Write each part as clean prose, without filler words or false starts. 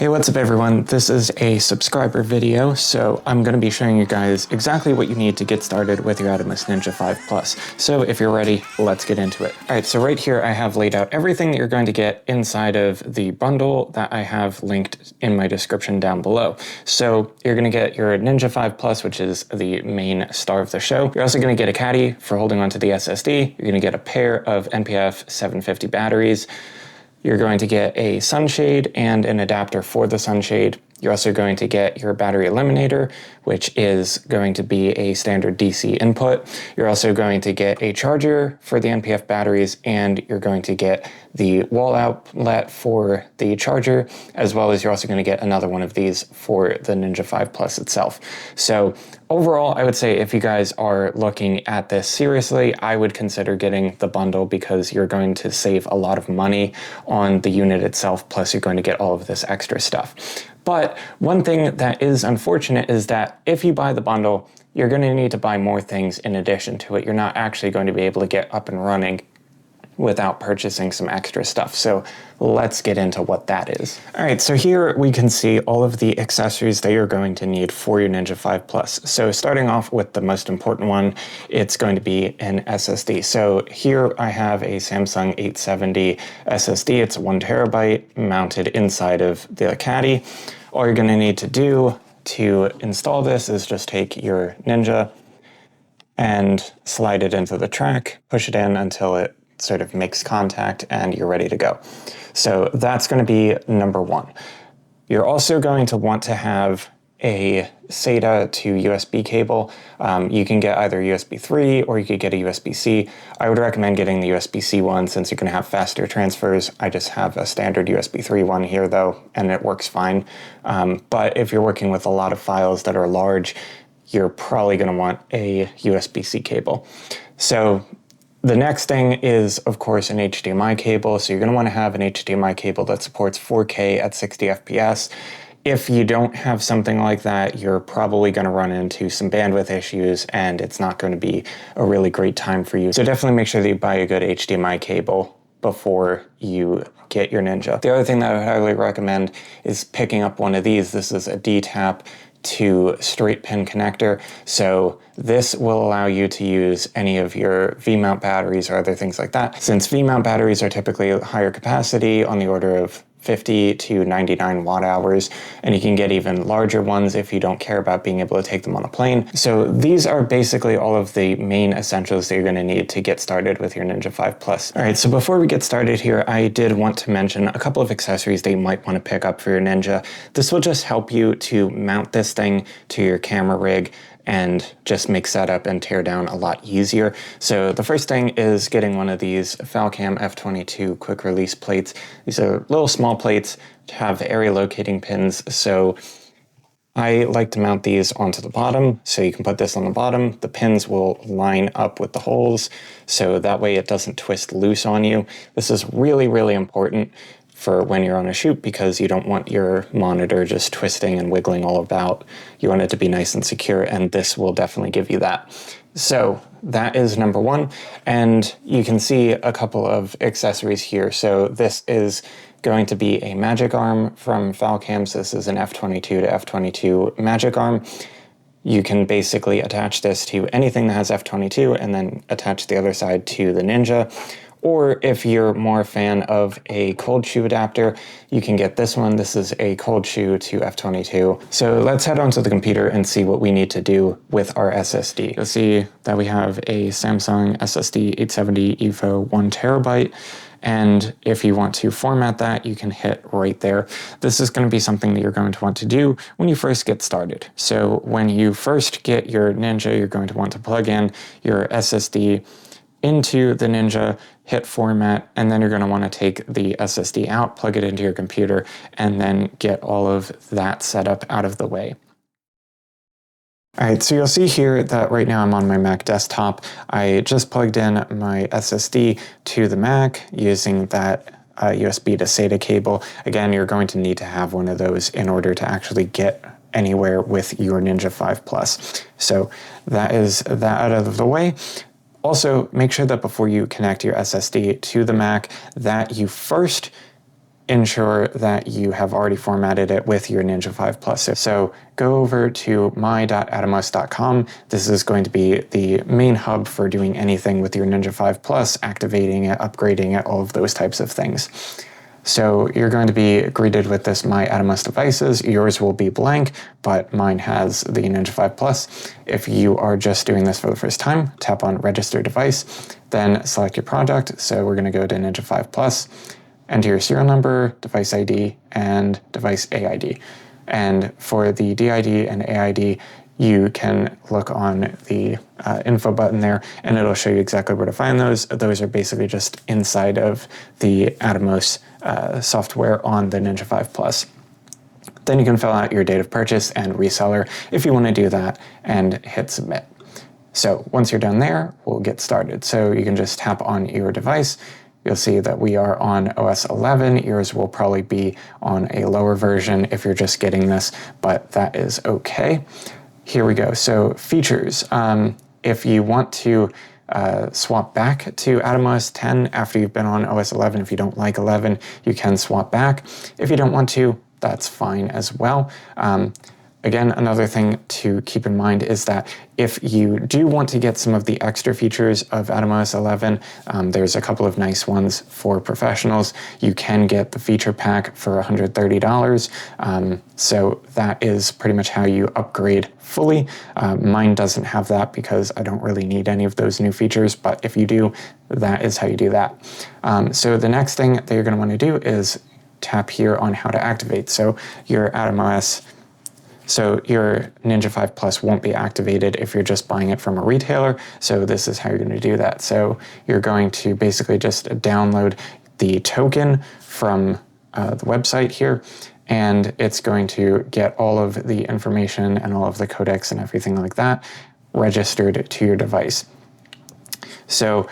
Hey, what's up everyone? This is a subscriber video, so I'm going to be showing you guys exactly what you need to get started with your Atomos Ninja V+. So if you're ready, let's get into it. Alright, so right here I have laid out everything that you're going to get inside of the bundle that I have linked in my description down below. So you're going to get your Ninja V+, which is the main star of the show. You're also going to get a caddy for holding onto the SSD. You're going to get a pair of NPF 750 batteries. You're going to get a sunshade and an adapter for the sunshade. You're also going to get your battery eliminator, which is going to be a standard DC input. You're also going to get a charger for the NPF batteries, and you're going to get the wall outlet for the charger, as well as you're also going to get another one of these for the Ninja V+ itself. So overall, I would say if you guys are looking at this seriously, I would consider getting the bundle because you're going to save a lot of money on the unit itself, plus you're going to get all of this extra stuff. But one thing that is unfortunate is that if you buy the bundle, you're going to need to buy more things in addition to it. You're not actually going to be able to get up and running without purchasing some extra stuff. So let's get into what that is. All right, so here we can see all of the accessories that you're going to need for your Ninja V+. So starting off with the most important one, it's going to be an SSD. So here I have a Samsung A7RV SSD. It's 1 terabyte mounted inside of the caddy. All you're going to need to do to install this is just take your Ninja and slide it into the track, push it in until it sort of makes contact and you're ready to go. So that's going to be number one. You're also going to want to have a SATA to USB cable. You can get either USB 3 or you could get a USB-C. I would recommend getting the USB-C one since you're going to have faster transfers. I just have a standard USB 3 one here though, and it works fine. But if you're working with a lot of files that are large, you're probably going to want a USB-C cable. So the next thing is, of course, an HDMI cable. So you're going to want to have an HDMI cable that supports 4K at 60 FPS. If you don't have something like that, you're probably going to run into some bandwidth issues and it's not going to be a really great time for you. So definitely make sure that you buy a good HDMI cable before you get your Ninja. The other thing that I would highly recommend is picking up one of these. This is a D-tap to straight pin connector. So this will allow you to use any of your V-mount batteries or other things like that. Since V-mount batteries are typically higher capacity on the order of 50 to 99 watt hours, and you can get even larger ones if you don't care about being able to take them on a plane. So these are basically all of the main essentials that you're going to need to get started with your Ninja V+. All right, so before we get started here, I did want to mention a couple of accessories that you might want to pick up for your Ninja. This will just help you to mount this thing to your camera rig and just make setup and tear down a lot easier. So the first thing is getting one of these Falcam F22 quick release plates. These are little small plates to have area locating pins. So I like to mount these onto the bottom. So you can put this on the bottom. The pins will line up with the holes. So that way it doesn't twist loose on you. This is really, really important for when you're on a shoot because you don't want your monitor just twisting and wiggling all about. You want it to be nice and secure, and this will definitely give you that. So that is number one, and you can see a couple of accessories here. So this is going to be a magic arm from Falcam. So this is an F22 to F22 magic arm. You can basically attach this to anything that has F22 and then attach the other side to the Ninja. Or if you're more a fan of a cold shoe adapter, you can get this one. This is a cold shoe to F22. So let's head onto the computer and see what we need to do with our SSD. You'll see that we have a Samsung SSD 870 EVO 1 terabyte. And if you want to format that, you can hit right there. This is going to be something that you're going to want to do when you first get started. So when you first get your Ninja, you're going to want to plug in your SSD into the Ninja, hit format, and then you're going to want to take the SSD out, plug it into your computer, and then get all of that setup out of the way. All right, so you'll see here that right now I'm on my Mac desktop. I just plugged in my SSD to the Mac using that USB to SATA cable. Again, you're going to need to have one of those in order to actually get anywhere with your Ninja V+. So that is that out of the way. Also, make sure that before you connect your SSD to the Mac, that you first ensure that you have already formatted it with your Ninja V Plus. So go over to my.atomos.com. This is going to be the main hub for doing anything with your Ninja V Plus, activating it, upgrading it, all of those types of things. So you're going to be greeted with this My Atomos devices. Yours will be blank, but mine has the Ninja V Plus. If you are just doing this for the first time, tap on Register Device, then select your product. So we're going to go to Ninja V Plus, enter your serial number, device ID, and device AID. And for the DID and AID, you can look on the info button there, and it'll show you exactly where to find those. Those are basically just inside of the Atomos software on the Ninja V Plus. Then you can fill out your date of purchase and reseller if you want to do that, and hit submit. So once you're done there, we'll get started. So you can just tap on your device. You'll see that we are on OS 11. Yours will probably be on a lower version if you're just getting this, but that is okay. Here we go. So features. If you want to swap back to Atomos 10 after you've been on OS 11, if you don't like 11, you can swap back. If you don't want to, that's fine as well. Again, another thing to keep in mind is that if you do want to get some of the extra features of Atomos 11, there's a couple of nice ones for professionals. You can get the feature pack for $130. So that is pretty much how you upgrade fully. Mine doesn't have that because I don't really need any of those new features, but if you do, that is how you do that. So the next thing that you're going to want to do is tap here on how to activate. So your Atomos, so your Ninja V Plus won't be activated if you're just buying it from a retailer. So this is how you're going to do that. So you're going to basically just download the token from the website here, and it's going to get all of the information and all of the codecs and everything like that registered to your device. So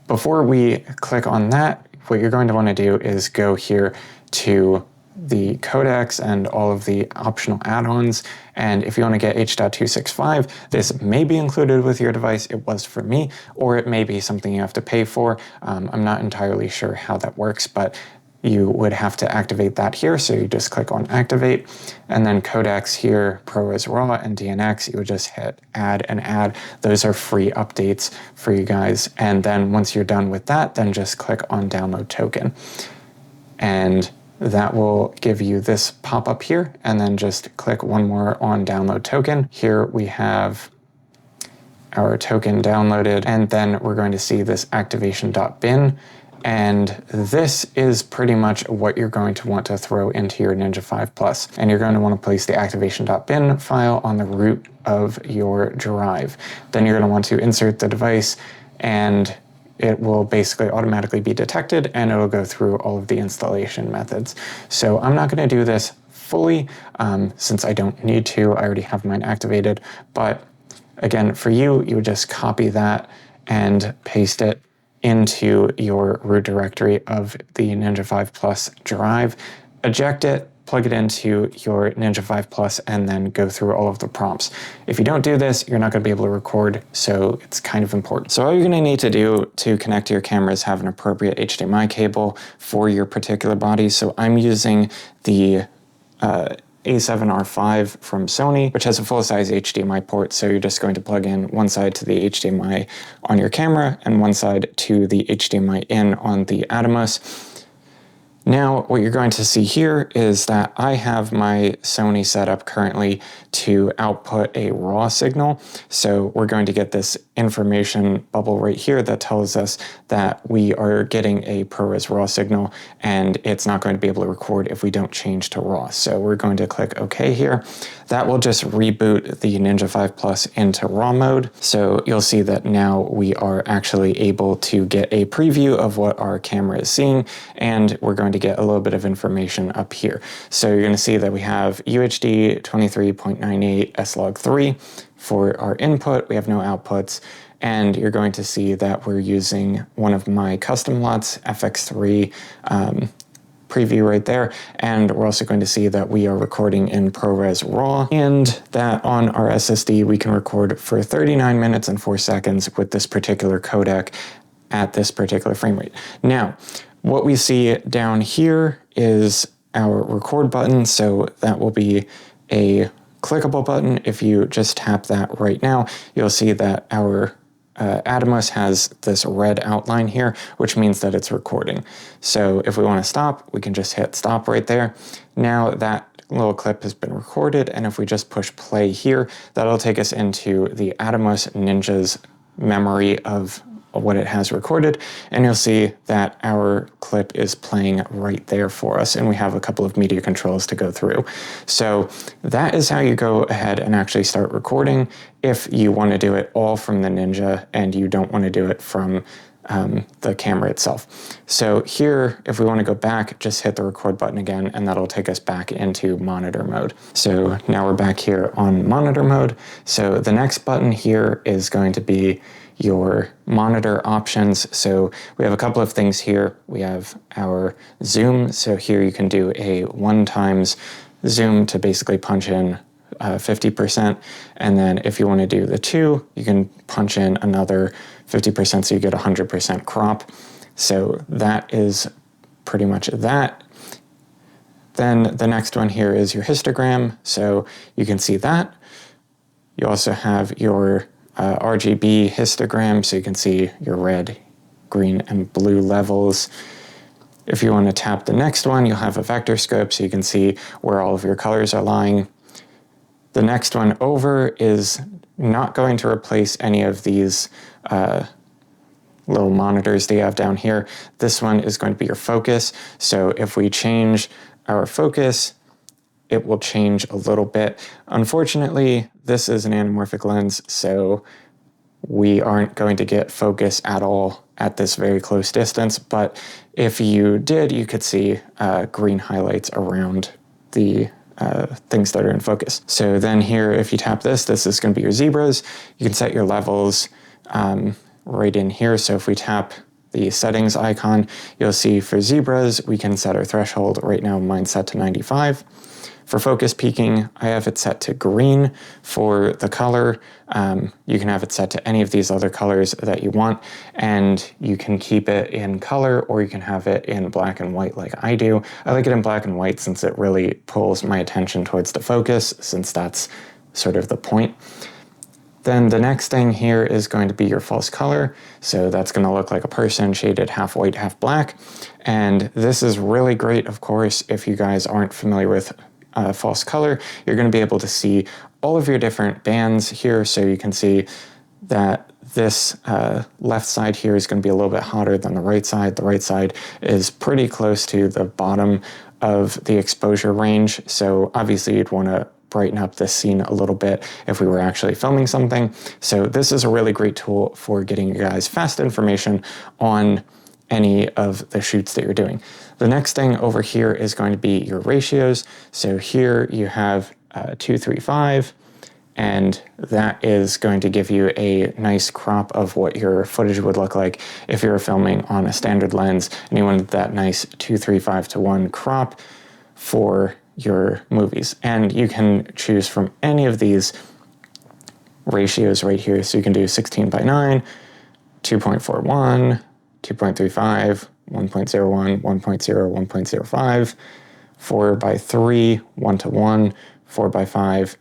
before we click on that, what you're going to want to do is go here to the codecs and all of the optional add-ons. And if you want to get H.265, this may be included with your device. It was for me, or it may be something you have to pay for. I'm not entirely sure how that works, but you would have to activate that here. So you just click on activate, and then codecs here, ProRes RAW and DNX, you would just hit add and add. Those are free updates for you guys. And then once you're done with that, then just click on download token. And that will give you this pop-up here, and then just click one more on download token. Here we have our token downloaded, and then we're going to see this activation.bin, and this is pretty much what you're going to want to throw into your Ninja V Plus. And you're going to want to place the activation.bin file on the root of your drive. Then you're going to want to insert the device, and it will basically automatically be detected, and it'll go through all of the installation methods. So I'm not going to do this fully since I don't need to. I already have mine activated. But again, for you, you would just copy that and paste it into your root directory of the Ninja V Plus drive, eject it, plug it into your Ninja V Plus, and then go through all of the prompts. If you don't do this, you're not going to be able to record, so it's kind of important. So all you're going to need to do to connect to your camera is have an appropriate HDMI cable for your particular body. So I'm using the A7RV from Sony, which has a full-size HDMI port, so you're just going to plug in one side to the HDMI on your camera and one side to the HDMI in on the Atomos. Now, what you're going to see here is that I have my Sony set up currently to output a RAW signal. So we're going to get this information bubble right here that tells us that we are getting a ProRes RAW signal, and it's not going to be able to record if we don't change to RAW. So we're going to click OK here. That will just reboot the Ninja V Plus into RAW mode. So you'll see that now we are actually able to get a preview of what our camera is seeing, and we're going to get a little bit of information up here. So you're going to see that we have UHD 23.98 S-Log3 for our input. We have no outputs, and you're going to see that we're using one of my custom LUTs, FX3 preview right there, and we're also going to see that we are recording in ProRes RAW, and that on our SSD we can record for 39 minutes and 4 seconds with this particular codec at this particular frame rate. Now, What we see down here is our record button, so that will be a clickable button. If you just tap that right now, you'll see that our Atomos has this red outline here, which means that it's recording. So if we want to stop, we can just hit stop right there. Now that little clip has been recorded, and if we just push play here, that'll take us into the Atomos Ninja's memory of what it has recorded, and you'll see that our clip is playing right there for us, and we have a couple of media controls to go through. So that is how you go ahead and actually start recording if you want to do it all from the Ninja and you don't want to do it from the camera itself. So here, if we want to go back, just hit the record button again, and that'll take us back into monitor mode. So now we're back here on monitor mode. So the next button here is going to be your monitor options. So we have a couple of things here. We have our zoom. So here you can do a 1x zoom to basically punch in 50%. And then if you want to do the 2, you can punch in another 50% so you get 100% crop. So that is pretty much that. Then the next one here is your histogram. So you can see that. You also have your RGB histogram, so you can see your red, green, and blue levels. If you want to tap the next one, you'll have a Vectorscope, so you can see where all of your colors are lying. The next one over is not going to replace any of these little monitors that you have down here. This one is going to be your focus, so if we change our focus, it will change a little bit. Unfortunately, this is an anamorphic lens, so we aren't going to get focus at all at this very close distance, but if you did, you could see green highlights around the things that are in focus. So then here, if you tap this, this is going to be your zebras. You can set your levels right in here. So if we tap the settings icon, you'll see for zebras, we can set our threshold. Right now, mine's set to 95. For focus peaking, I have it set to green for the color. You can have it set to any of these other colors that you want, and you can keep it in color, or you can have it in black and white like I do. I like it in black and white since it really pulls my attention towards the focus, since that's sort of the point. Then the next thing here is going to be your false color. So that's going to look like a person shaded half white, half black. And this is really great, of course, if you guys aren't familiar with false color. You're going to be able to see all of your different bands here. So you can see that this left side here is going to be a little bit hotter than the right side. The right side is pretty close to the bottom of the exposure range. So obviously you'd want to brighten up this scene a little bit if we were actually filming something. So this is a really great tool for getting you guys fast information on any of the shoots that you're doing. The next thing over here is going to be your ratios. So here you have 2:3:5, and that is going to give you a nice crop of what your footage would look like if you were filming on a standard lens and you wanted that nice 2:3:5:1 crop for your movies. And you can choose from any of these ratios right here. So you can do 16:9, 2.41, 2.35, 1.01, 1.0, 1.05, 4:3, 1:1, 4:5,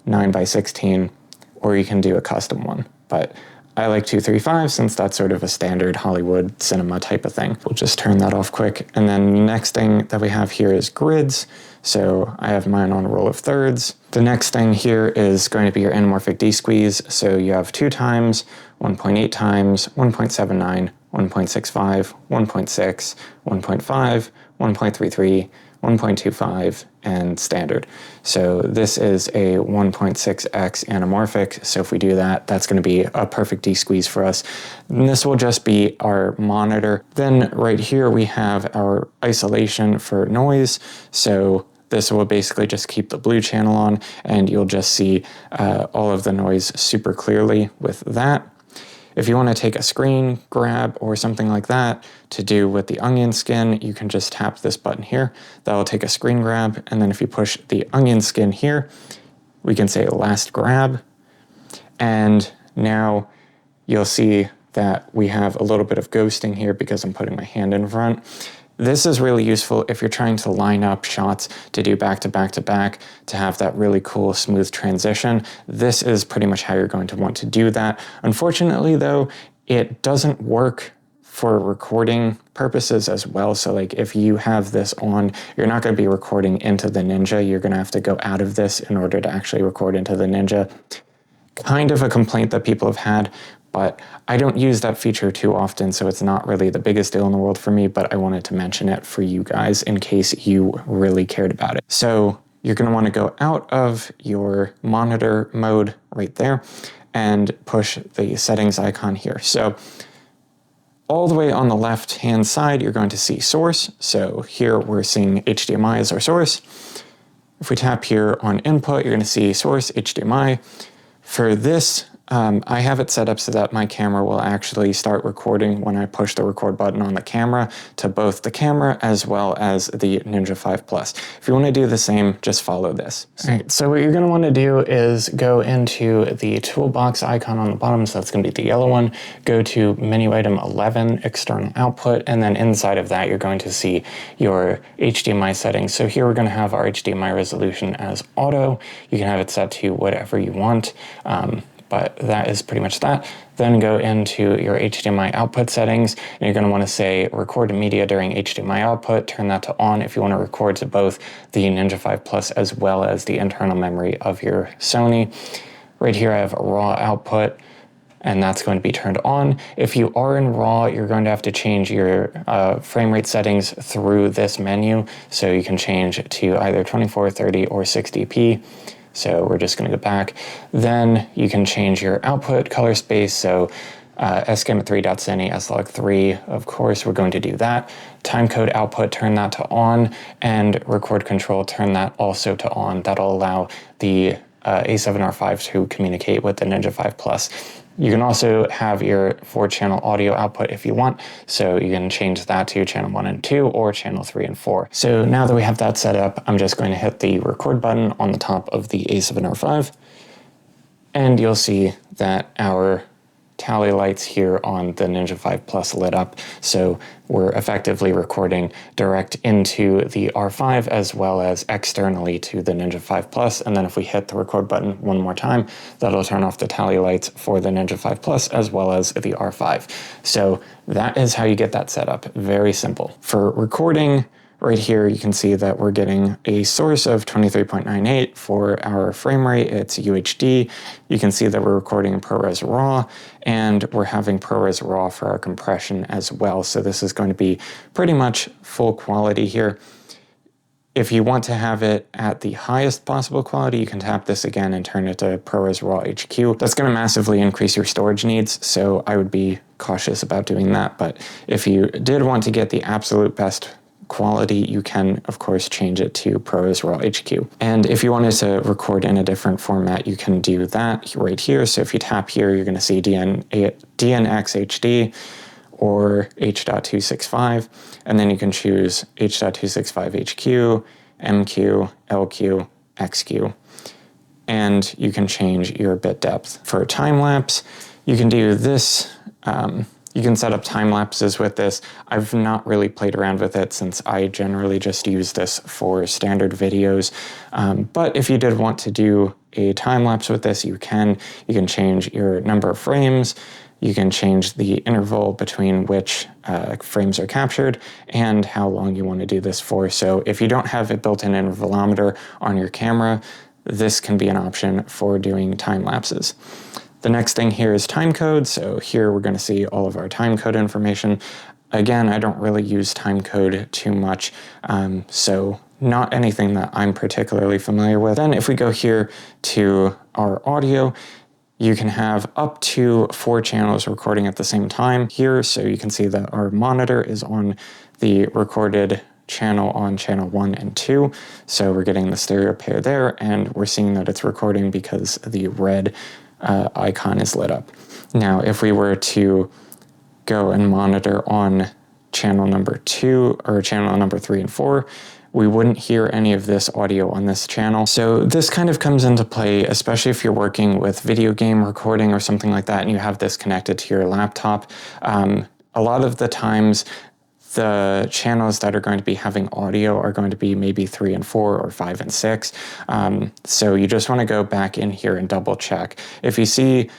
9:16, or you can do a custom one. But I like 2:3:5 since that's sort of a standard Hollywood cinema type of thing. We'll just turn that off quick. And then the next thing that we have here is grids. So I have mine on a rule of thirds. The next thing here is going to be your anamorphic desqueeze. So you have 2 times, 1.8 times, 1.79, 1.65, 1.6, 1.5, 1.33, 1.25, and standard. So this is a 1.6x anamorphic. So if we do that, that's going to be a perfect desqueeze for us. And this will just be our monitor. Then right here we have our isolation for noise. So this will basically just keep the blue channel on, and you'll just see all of the noise super clearly with that. If you want to take a screen grab or something like that to do with the onion skin, you can just tap this button here. That'll take a screen grab, and then if you push the onion skin here, we can say last grab, and now you'll see that we have a little bit of ghosting here because I'm putting my hand in front. This is really useful if you're trying to line up shots to do back to back to back to have that really cool smooth transition. This is pretty much how you're going to want to do that. Unfortunately though, it doesn't work for recording purposes as well. So like if you have this on, you're not going to be recording into the Ninja. You're going to have to go out of this in order to actually record into the Ninja. Kind of a complaint that people have had, but I don't use that feature too often, so it's not really the biggest deal in the world for me, but I wanted to mention it for you guys in case you really cared about it. So you're going to want to go out of your monitor mode right there and push the settings icon here. So all the way on the left-hand side, you're going to see source. So here we're seeing HDMI as our source. If we tap here on input, you're going to see source HDMI. For this, I have it set up so that my camera will actually start recording when I push the record button on the camera to both the camera as well as the Ninja V Plus. If you want to do the same, just follow this. All right, so what you're going to want to do is go into the toolbox icon on the bottom, so that's going to be the yellow one, go to menu item 11, external output, and then inside of that you're going to see your HDMI settings. So here we're going to have our HDMI resolution as auto. You can have it set to whatever you want. But that is pretty much that. Then go into your HDMI output settings, and you're going to want to say record media during HDMI output, turn that to on if you want to record to both the Ninja V Plus as well as the internal memory of your Sony. Right here I have raw output, and that's going to be turned on. If you are in RAW, you're going to have to change your frame rate settings through this menu, so you can change to either 24, 30, or 60p. So we're just going to go back. Then you can change your output color space. So SGamma 3.Cine, S-Log3, of course, we're going to do that. Timecode output, turn that to on, and record control, turn that also to on. That'll allow the A7RV to communicate with the Ninja V Plus. You can also have your 4-channel audio output if you want, so you can change that to channel 1 and 2 or channel 3 and 4. So now that we have that set up, I'm just going to hit the record button on the top of the A7RV, and you'll see that our tally lights here on the Ninja V Plus lit up, so we're effectively recording direct into the R5 as well as externally to the Ninja V Plus. And then if we hit the record button one more time, that'll turn off the tally lights for the Ninja V Plus as well as the R5. So that is how you get that set up. Very simple. For recording, right here you can see that we're getting a source of 23.98 for our frame rate. It's UHD. You can see that we're recording in ProRes RAW, and we're having ProRes RAW for our compression as well. So this is going to be pretty much full quality here. If you want to have it at the highest possible quality, you can tap this again and turn it to ProRes RAW HQ. That's going to massively increase your storage needs, so I would be cautious about doing that. But if you did want to get the absolute best quality, you can of course change it to ProRes RAW HQ. And if you wanted to record in a different format, you can do that right here. So if you tap here, you're going to see DNxHD or H.265, and then you can choose H.265 HQ, MQ, LQ, XQ, and you can change your bit depth. For time lapse, you can do this. You can set up time lapses with this. I've not really played around with it since I generally just use this for standard videos. But if you did want to do a time lapse with this, you can. You can change your number of frames. You can change the interval between which frames are captured and how long you want to do this for. So if you don't have a built-in intervalometer on your camera, this can be an option for doing time lapses. The next thing here is timecode. So here we're going to see all of our timecode information. Again, I don't really use timecode too much, so not anything that I'm particularly familiar with. Then if we go here to our audio, you can have up to 4 channels recording at the same time here. So you can see that our monitor is on the recorded channel on channel 1 and 2. So we're getting the stereo pair there, and we're seeing that it's recording because the red icon is lit up. Now, if we were to go and monitor on channel number 2 or channel number 3 and 4, we wouldn't hear any of this audio on this channel. So this kind of comes into play, especially if you're working with video game recording or something like that, and you have this connected to your laptop. A lot of the times, the channels that are going to be having audio are going to be maybe 3 and 4 or 5 and 6. So you just want to go back in here and double check. If you see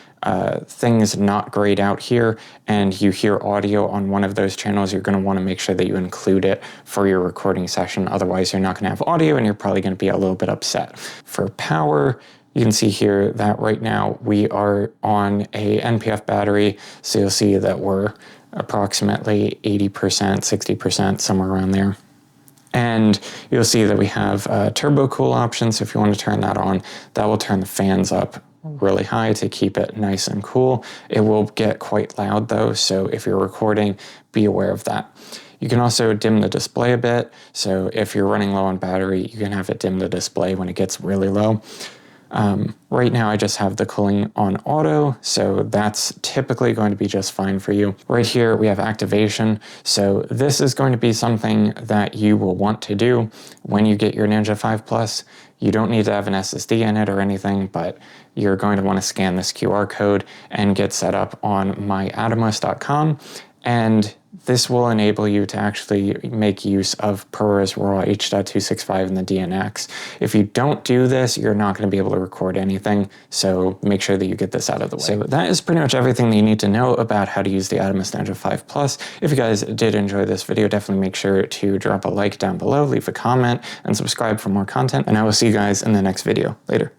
things not grayed out here and you hear audio on one of those channels, you're going to want to make sure that you include it for your recording session. Otherwise, you're not going to have audio and you're probably going to be a little bit upset. For power, you can see here that right now we are on a NPF battery. So you'll see that we're approximately 80%, 60%, somewhere around there. And you'll see that we have turbo cool options. So if you want to turn that on, that will turn the fans up really high to keep it nice and cool. It will get quite loud though, so if you're recording, be aware of that. You can also dim the display a bit. So if you're running low on battery, you can have it dim the display when it gets really low. Right now I just have the cooling on auto, so that's typically going to be just fine for you. Right here we have activation, so this is going to be something that you will want to do when you get your Ninja 5 Plus. You don't need to have an SSD in it or anything, but you're going to want to scan this QR code and get set up on myatomos.com, and this will enable you to actually make use of ProRes RAW H.265 in the DNX. If you don't do this, you're not going to be able to record anything, so make sure that you get this out of the way. So that is pretty much everything that you need to know about how to use the Atomos Ninja 5 Plus. If you guys did enjoy this video, definitely make sure to drop a like down below, leave a comment, and subscribe for more content, and I will see you guys in the next video. Later.